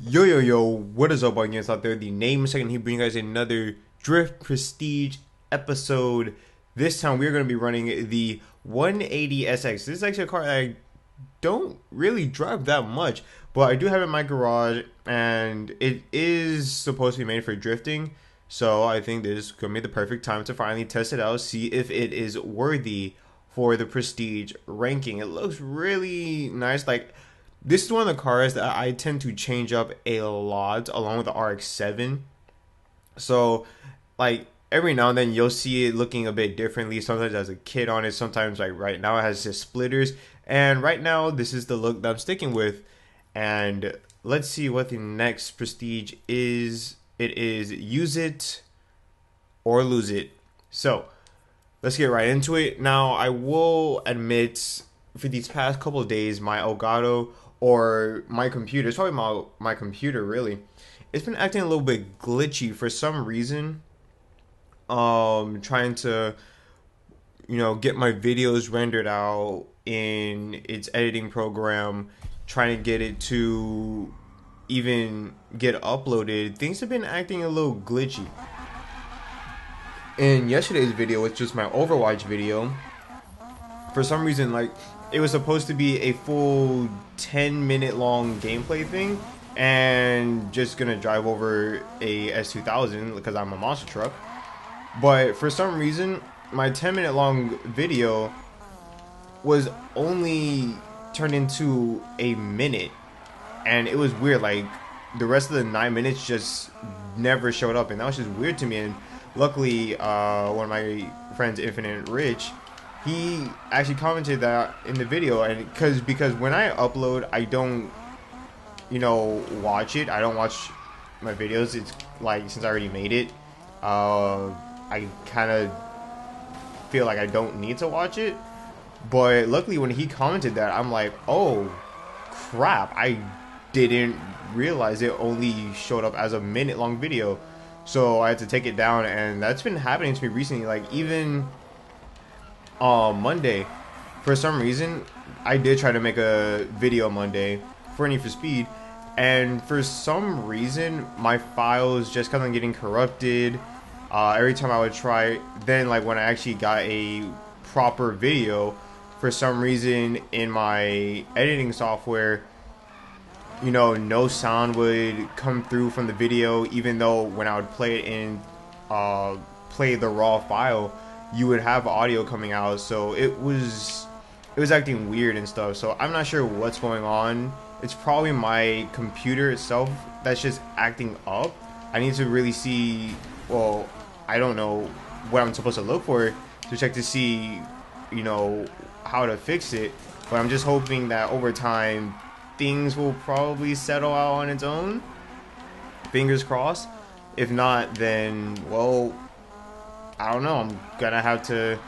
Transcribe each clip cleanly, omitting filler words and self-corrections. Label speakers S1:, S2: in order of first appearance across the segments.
S1: Yo, what is up, audience out there? The name second here, bringing you guys another Drift Prestige episode. This time we're going to be running the 180SX. This is actually a car I don't really drive that much, but I do have it in my garage, and it is supposed to be made for drifting. So I think this is going to be the perfect time to finally test it out, see if it is worthy for the Prestige ranking. It looks really nice. Like, this is one of the cars that I tend to change up a lot along with the RX-7. So, like, every now and then you'll see it looking a bit differently. Sometimes it has a kit on it. Sometimes, like, right now it has just splitters. And right now, this is the look that I'm sticking with. And let's see what the next Prestige is. It is use it or lose it. So, let's get right into it. Now, I will admit, for these past couple of days, my Elgato or my computer, it's probably my computer really, it's been acting a little bit glitchy for some reason. Trying to, get my videos rendered out in its editing program, trying to get it to even get uploaded. Things have been acting a little glitchy. In yesterday's video, which was my Overwatch video, for some reason, like, it was supposed to be a full 10-minute long gameplay thing, and just gonna drive over a S2000 because I'm a monster truck. But for some reason, my 10-minute long video was only turned into a minute, and it was weird. Like, the rest of the 9 minutes just never showed up, and that was just weird to me. And luckily, one of my friends, Infinite Rich, he actually commented that in the video, and because when I upload, I don't, watch it. I don't watch my videos. It's like, since I already made it, I kind of feel like I don't need to watch it. But luckily, when he commented that, I'm like, oh crap, I didn't realize it only showed up as a minute-long video. So I had to take it down, and that's been happening to me recently. Like, even Monday, for some reason, I did try to make a video Monday for Need for Speed, and for some reason my files just kept on getting corrupted every time I would try. Then, like, when I actually got a proper video, for some reason in my editing software, no sound would come through from the video, even though when I would play it in play the raw file, you would have audio coming out. So it was acting weird and stuff. So I'm not sure what's going on. It's probably my computer itself that's just acting up. I need to really see, well, I don't know what I'm supposed to look for to check to see, how to fix it. But I'm just hoping that over time things will probably settle out on its own. Fingers crossed. If not, then, well, I don't know. I'm gonna have to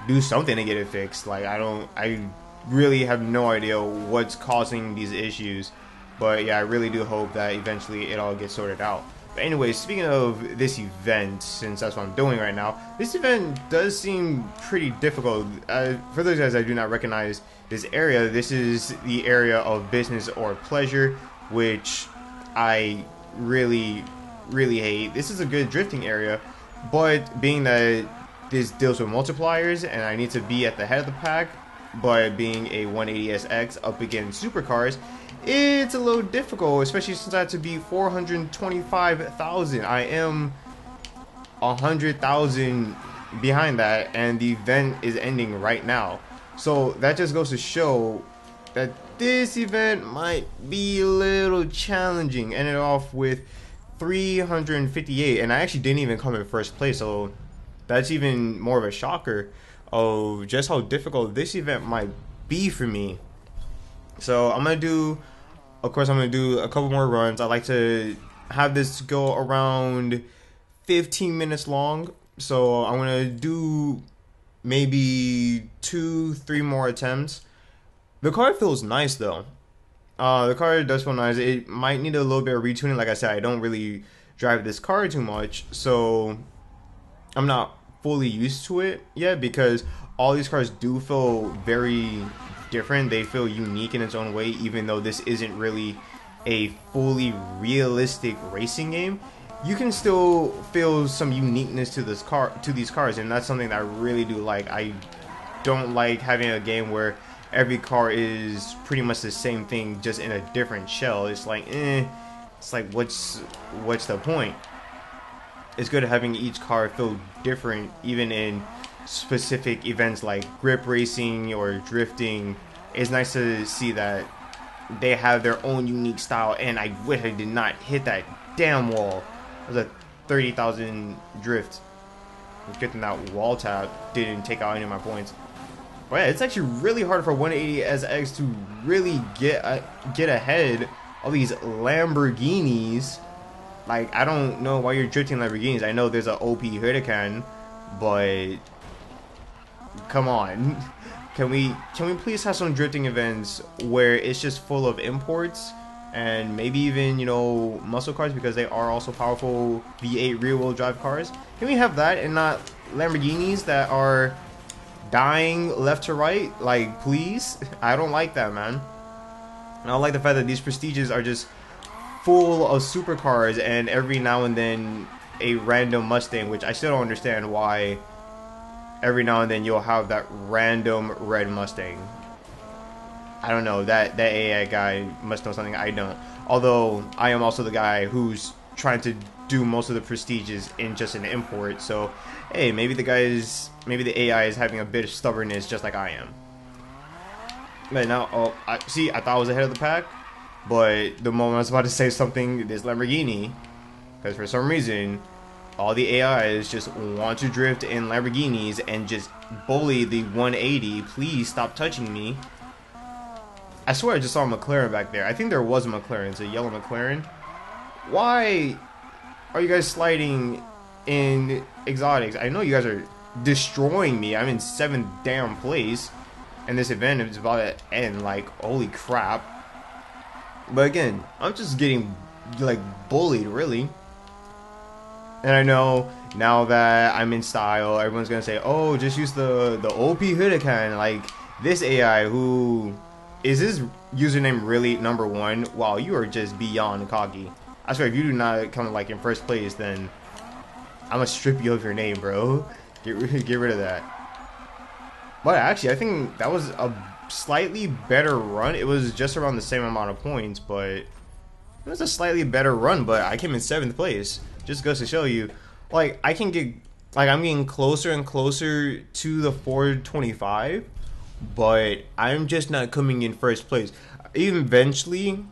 S1: do something to get it fixed. Like, I really have no idea what's causing these issues. But yeah, I really do hope that eventually it all gets sorted out. But anyway, speaking of this event, since that's what I'm doing right now, this event does seem pretty difficult. For those guys that do not recognize this area, this is the area of business or pleasure, which I really, really hate. This is a good drifting area, but being that this deals with multipliers and I need to be at the head of the pack, but being a 180SX up against supercars, it's a little difficult, especially since I have to be 425,000. I am 100,000 behind that, and the event is ending right now. So that just goes to show that this event might be a little challenging. Ended off with 358, and I actually didn't even come in first place, so that's even more of a shocker of just how difficult this event might be for me. So I'm gonna do a couple more runs. I like to have this go around 15 minutes long, so I'm gonna do maybe 2-3 more attempts. The car feels nice though. The car does feel nice. It might need a little bit of retuning. Like I said, I don't really drive this car too much, so I'm not fully used to it yet, because all these cars do feel very different. They feel unique in its own way, even though this isn't really a fully realistic racing game, you can still feel some uniqueness to these cars, and that's something that I really do like. I don't like having a game where every car is pretty much the same thing, just in a different shell. It's like, it's like what's the point? It's good having each car feel different, even in specific events like grip racing or drifting. It's nice to see that they have their own unique style, and I wish I did not hit that damn wall. It was a 30,000 drift. Good thing that wall tap didn't take out any of my points. But yeah, it's actually really hard for 180SX to really get ahead of these Lamborghinis. Like, I don't know why you're drifting Lamborghinis. I know there's an OP Huracan, but come on. Can we please have some drifting events where it's just full of imports and maybe even, you know, muscle cars, because they are also powerful V8 rear-wheel drive cars? Can we have that and not Lamborghinis that are dying left to right? Like, please? I don't like that, man. I don't like the fact that these prestiges are just full of supercars and every now and then a random Mustang, which I still don't understand why every now and then you'll have that random red Mustang. I don't know, that AI guy must know something I don't. Although I am also the guy who's trying to do most of the prestiges in just an import. So hey, maybe the AI is having a bit of stubbornness just like I am. But now, I thought I was ahead of the pack, but the moment I was about to say something, this Lamborghini, because for some reason all the AIs just want to drift in Lamborghinis and just bully the 180. Please stop touching me. I swear I just saw a McLaren back there. I think there was a McLaren. It's a yellow McLaren. Why are you guys sliding in exotics? I know you guys are destroying me. I'm in 7th damn place, and this event is about to end. Like, holy crap. But again, I'm just getting like bullied, really. And I know now that I'm in style, everyone's gonna say, "Oh, just use the OP Huracan." Like, this AI, who is his username really #1? Wow, you are just beyond cocky. I swear, if you do not come like in first place, then I'm gonna strip you of your name, bro. Get rid of that. But actually, I think that was a slightly better run. It was just around the same amount of points, but it was a slightly better run. But I came in 7th place. Just goes to show you, like, I can get, like, I'm getting closer and closer to the 425, but I'm just not coming in first place. Eventually,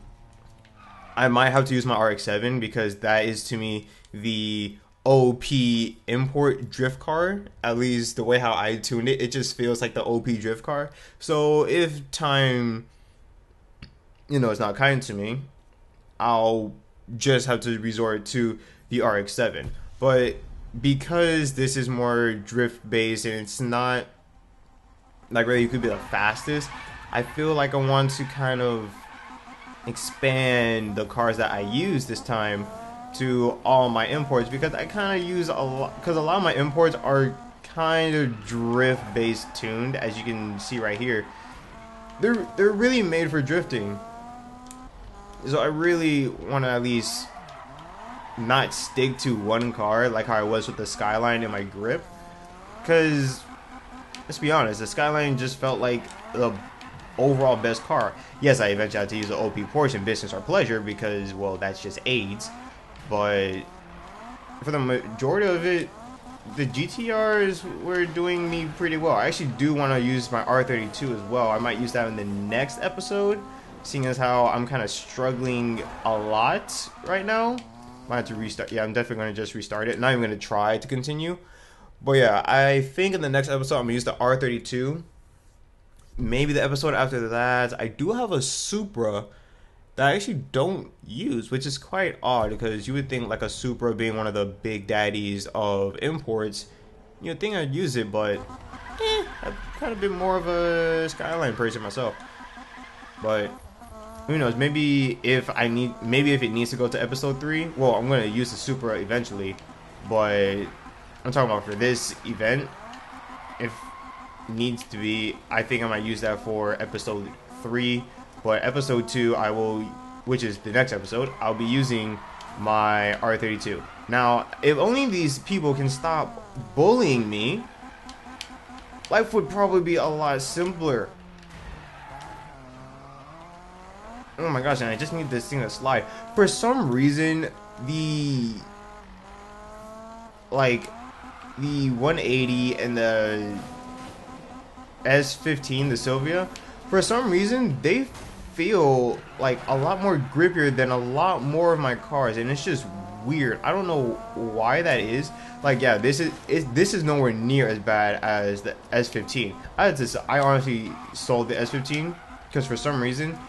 S1: I might have to use my RX-7 because that is, to me, the OP import drift car. At least the way how I tuned it, it just feels like the OP drift car. So if time, you know, is not kind to me, I'll just have to resort to the RX-7. But because this is more drift based and it's not like really you could be the fastest, I feel like I want to kind of expand the cars that I use this time to all my imports, because I kind of use a lot, because a lot of my imports are kind of drift based tuned, as you can see right here. They're really made for drifting. So I really want to at least not stick to one car like how I was with the Skyline in my grip, because let's be honest, the Skyline just felt like the overall best car. Yes, I eventually had to use the OP portion, business or pleasure, because, well, that's just AIDS. But for the majority of it, the GTRs were doing me pretty well. I actually do want to use my R32 as well. I might use that in the next episode, seeing as how I'm kind of struggling a lot right now. Might have to restart. Yeah, I'm definitely going to just restart it. Not even going to try to continue. But yeah, I think in the next episode, I'm going to use the R32. Maybe the episode after that. I do have a Supra that I actually don't use, which is quite odd, because you would think, like, a Supra being one of the big daddies of imports, you'd think I'd use it, but I've kind of been more of a Skyline person myself. But who knows? Maybe if it needs to go to episode 3, well, I'm gonna use the Supra eventually, but I'm talking about for this event. If needs to be, I think I might use that for episode 3. But episode 2, I will which is the next episode, I'll be using my R32. Now, if only these people can stop bullying me, life would probably be a lot simpler. Oh my gosh, and I just need this thing to slide. For some reason, the 180 and the S15, the Sylvia, for some reason, they feel like a lot more grippier than a lot more of my cars, and it's just weird. I don't know why that is. Like, yeah, this is nowhere near as bad as the S15. I honestly sold the S15 because for some reason,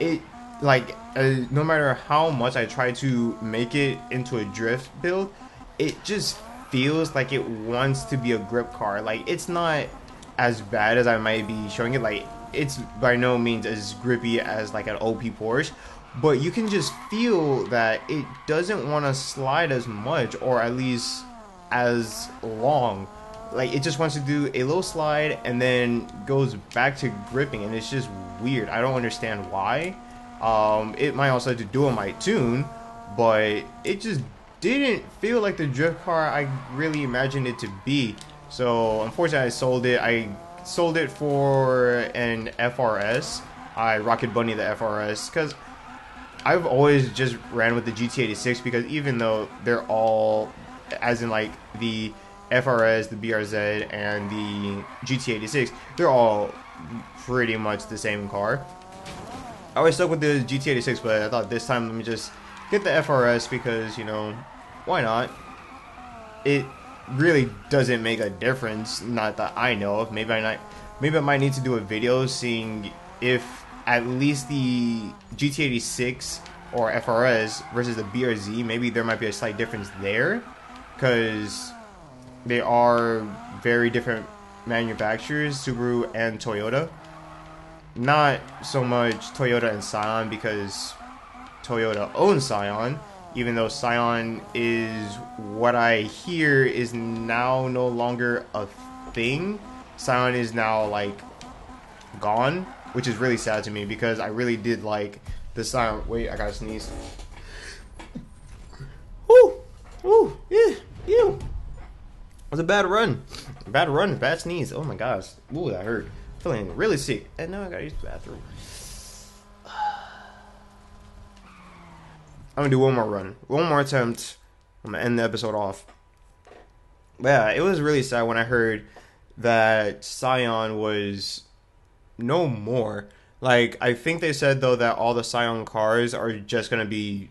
S1: it no matter how much I try to make it into a drift build, it just feels like it wants to be a grip car. Like, it's not as bad as I might be showing it. Like, it's by no means as grippy as like an OP Porsche, but you can just feel that it doesn't want to slide as much, or at least as long. Like, it just wants to do a little slide and then goes back to gripping, and it's just weird. I don't understand why. It might also have to do with my tune, but it just didn't feel like the drift car I really imagined it to be. So unfortunately, I sold it. I sold it for an FRS. I rocket bunny the FRS because I've always just ran with the GT86, because even though they're all, as in like the FRS, the BRZ, and the GT86, they're all pretty much the same car. I always stuck with the GT86, but I thought this time let me just get the FRS because, you know, why not? It really doesn't make a difference, not that I know of. Maybe I might need to do a video seeing if at least the GT86 or FRS versus the BRZ, maybe there might be a slight difference there, because they are very different manufacturers, Subaru and Toyota. Not so much Toyota and Scion, because Toyota owns Scion, even though Scion is, what I hear, is now no longer a thing. Scion is now like gone, which is really sad to me, because I really did like the Scion. Wait, I gotta sneeze. Woo! Woo! Yeah! Ew! It was a bad run. Bad sneeze. Oh my gosh. Ooh, that hurt. Feeling really sick. And now I gotta use the bathroom. I'm gonna do one more run. One more attempt. I'm gonna end the episode off. But yeah, it was really sad when I heard that Scion was no more. Like, I think they said, though, that all the Scion cars are just gonna be,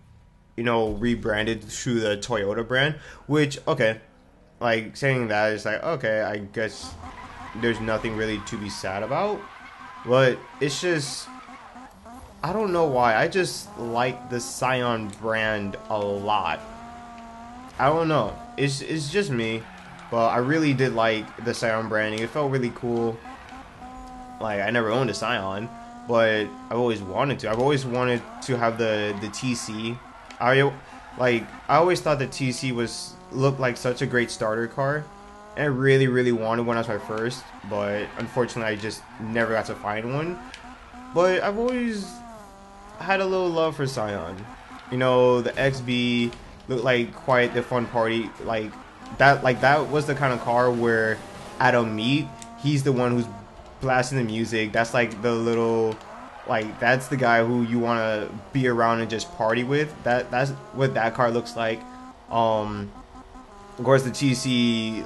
S1: you know, rebranded to the Toyota brand. Which, okay. Like, saying that is like, okay, I guess there's nothing really to be sad about. But it's just, I don't know why. I just like the Scion brand a lot. I don't know. It's just me. But I really did like the Scion branding. It felt really cool. Like, I never owned a Scion, but I've always wanted to. I've always wanted to have the TC. I always thought the TC looked like such a great starter car. And I really, really wanted one as my first. But unfortunately, I just never got to find one. But I've always had a little love for Scion. You know, the XB looked like quite the fun party. Like that was the kind of car where at a meet, he's the one who's blasting the music. That's like the little, like, that's the guy who you want to be around and just party with. That's what that car looks like. Of course, the TC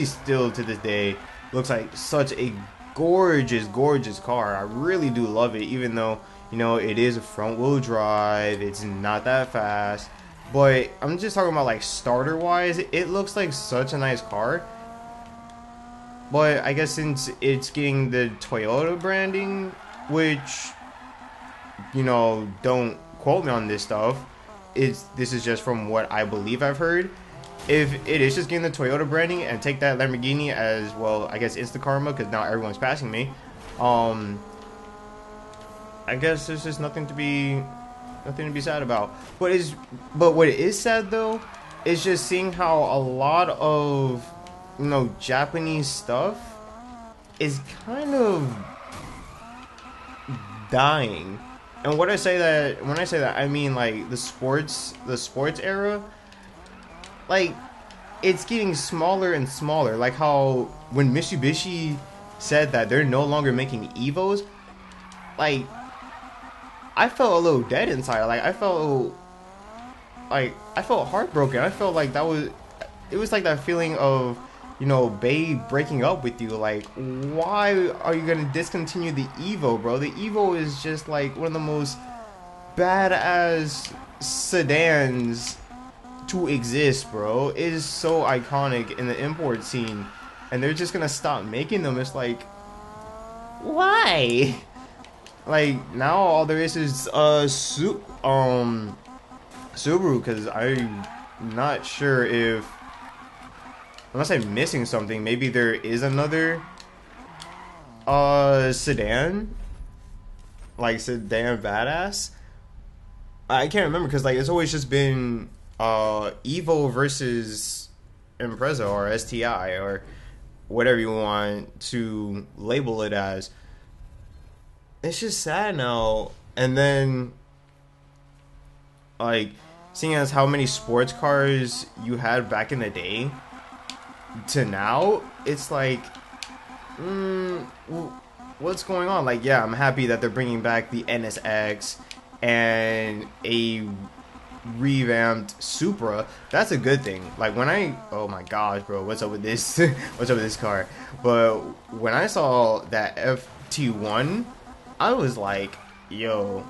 S1: still to this day looks like such a gorgeous car. I really do love it, even though, you know, it is a front wheel drive. It's not that fast, but I'm just talking about like starter wise, it looks like such a nice car. But I guess since it's getting the Toyota branding, which, you know, don't quote me on this stuff, this is just from what I believe I've heard. If it is just getting the Toyota branding and take that Lamborghini as, well, I guess insta karma, because now everyone's passing me, I guess there's just nothing to be sad about. But what is sad though is just seeing how a lot of, you know, Japanese stuff is kind of dying. And when I say that, I mean like the sports era, like it's getting smaller and smaller. Like how when Mitsubishi said that they're no longer making Evos, like I felt a little dead inside. I felt heartbroken. I felt like it was like that feeling of, you know, babe breaking up with you. Like, why are you gonna discontinue the Evo, bro? The Evo is just like one of the most badass sedans to exist, bro. It is so iconic in the import scene, and they're just gonna stop making them. It's like, why? Like now all there is Subaru, because I'm not sure if, unless I'm missing something, maybe there is another sedan, like sedan badass. I can't remember because like it's always just been Evo versus Impreza or STI or whatever you want to label it as. It's just sad now. And then like seeing as how many sports cars you had back in the day to now, it's like, what's going on? Like, yeah, I'm happy that they're bringing back the NSX and a revamped Supra. That's a good thing. Like when oh my gosh, bro, what's up with this? What's up with this car? But when I saw that FT1, I was like, yo,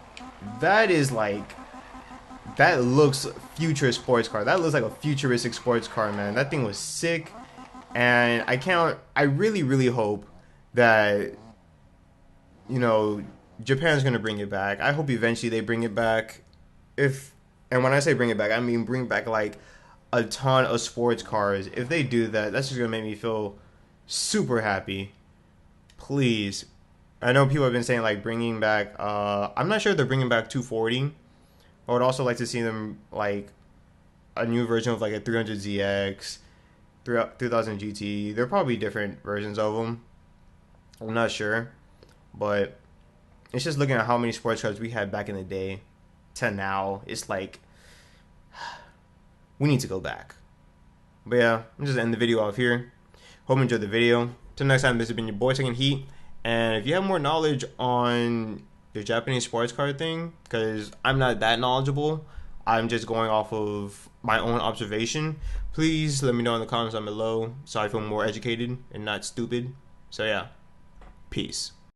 S1: that is like, that looks future sports car. That looks like a futuristic sports car, man. That thing was sick. And I really, really hope that, you know, Japan's gonna bring it back. I hope eventually they bring it back. And when I say bring it back, I mean bring back like a ton of sports cars. If they do that, that's just gonna make me feel super happy. Please. I know people have been saying like bringing back, I'm not sure if they're bringing back 240. I would also like to see them like a new version of like a 300ZX, 3000 GT. They're probably different versions of them. I'm not sure, but it's just looking at how many sports cars we had back in the day to now. It's like we need to go back. But yeah, I'm just ending the video off here. Hope you enjoyed the video. Till next time, this has been your boy Taking Heat. And if you have more knowledge on the Japanese sports car thing, because I'm not that knowledgeable, I'm just going off of my own observation, please let me know in the comments down below so I feel more educated and not stupid. So yeah, peace.